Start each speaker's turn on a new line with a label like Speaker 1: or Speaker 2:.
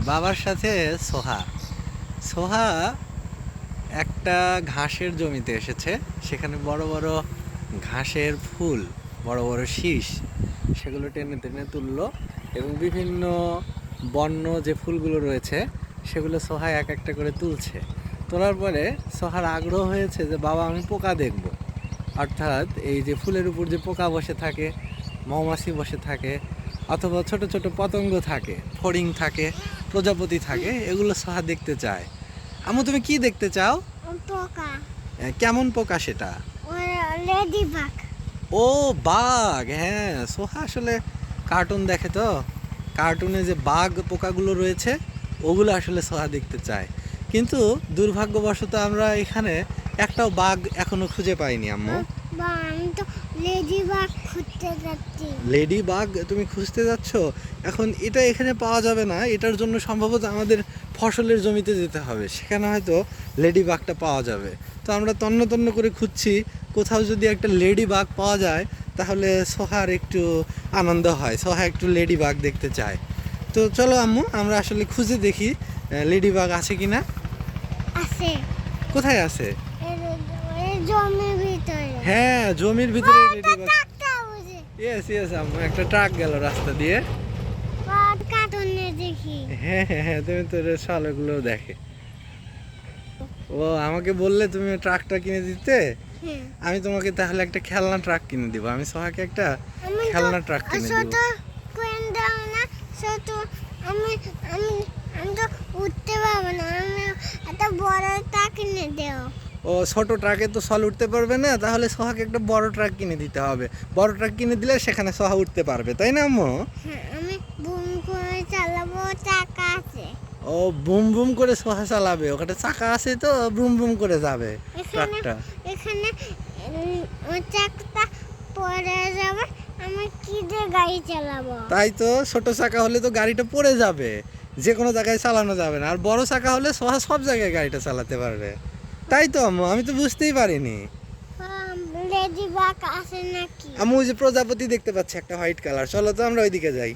Speaker 1: বাবার সাথে সোহা সোহা একটা ঘাসের জমিতে এসেছে। সেখানে বড় বড় ঘাসের ফুল, বড় বড় শীষ, সেগুলো টেনে টেনে তুললো এবং বিভিন্ন বন্য যে ফুলগুলো রয়েছে সেগুলো সোহা এক একটা করে তুলছে। তোলার পরে সোহার আগ্রহ হয়েছে যে বাবা আমি পোকা দেখব, অর্থাৎ এই যে ফুলের উপর যে পোকা বসে থাকে, মৌমাছি বসে থাকে, অথবা ছোট ছোট পতঙ্গ থাকে, ফড়িং থাকে, প্রজাপতি থাকে, এগুলো সোহা দেখতে চায়। আম্মু তুমি কি দেখতে চাও?
Speaker 2: পোকা।
Speaker 1: কেমন পোকা সেটা?
Speaker 2: Lady bug.
Speaker 1: ও বাঘ, হ্যাঁ সোহা আসলে কার্টুন দেখে তো, কার্টুনে যে বাঘ পোকাগুলো রয়েছে ওগুলো আসলে সোহা দেখতে চায়। কিন্তু দুর্ভাগ্যবশত আমরা এখানে একটাও বাঘ এখনো খুঁজে পাইনি আম্মু।
Speaker 2: আমি তো লেডি বাগ খুঁজতে যাচ্ছি।
Speaker 1: লেডি বাঘ তুমি খুঁজতে যাচ্ছ? এখন এটা এখানে পাওয়া যাবে না, এটার জন্য সম্ভবত আমাদের ফসলের জমিতে যেতে হবে, সেখানে হয়তো লেডি বাঘটা পাওয়া যাবে। তো আমরা তন্ন তন্ন করে খুঁজছি, কোথাও যদি একটা লেডি বাঘ পাওয়া যায় তাহলে সোহার একটু আনন্দ হয়, সোহা একটু লেডি বাঘ দেখতে চায়। তো চলো আম্মু আমরা আসলে খুঁজে দেখি লেডি বাঘ আছে কিনা।
Speaker 2: আছে।
Speaker 1: কোথায় আছে?
Speaker 2: জমির ভিতরে।
Speaker 1: হ্যাঁ জমির ভিতরে লেডি বাঘ।
Speaker 2: ট্রাকটা বুঝে।
Speaker 1: ইয়েস ইয়েস আম্মু, একটা ট্রাক গেল রাস্তা দিয়ে।
Speaker 2: কার্টুনে দেখি।
Speaker 1: হ্যাঁ হ্যাঁ হ্যাঁ, তুমি তো শালাগুলো দেখে। ও আমাকে বললে তুমি ট্রাকটা কিনে দিতে,
Speaker 2: হ্যাঁ।
Speaker 1: আমি তোমাকে তাহলে একটা খেলনা ট্রাক কিনে দিব। আমি সোহাকে একটা খেলনা ট্রাক কিনে দিব।
Speaker 2: ছোট কোন দাও না, ছোট আমি আমি আমি তো উঠতে পারবো না, আমি একটা বড় ট্রাক কিনে দাও।
Speaker 1: ও ছোট ট্রাকে তো সল উঠতে পারবে না, তাহলে সোহাকে একটা বড় ট্রাক কিনে দিতে হবে। বড় ট্রাক কিনে দিলে সেখানে সোহা উঠতে পারবে, তাই না আম্মু?
Speaker 2: হ্যাঁ, আমি বুম করে চালাবো, চাকা আছে।
Speaker 1: ও বুম বুম করে সোহা চালাবে, ওখানে চাকা আছে তো বুম বুম করে যাবে
Speaker 2: এখানে
Speaker 1: ট্রাকটা।
Speaker 2: এখানে চাকাটা পড়ে যাবে, আমি কি দিয়ে গাড়ি চালাবো?
Speaker 1: তাই তো, ছোট চাকা হলে তো গাড়িটা পড়ে যাবে, যে কোনো জায়গায় চালানো যাবে না। আর বড় চাকা হলে সোহা সব জায়গায় গাড়িটা চালাতে পারবে। তাই তো আম্মু, আমি তো বুঝতেই পারিনি।
Speaker 2: লেডি বাগ আছে নাকি?
Speaker 1: আম্মু ওই যে প্রজাপতি দেখতে পাচ্ছি একটা হোয়াইট কালার, চলো তো আমরা ওইদিকে যাই।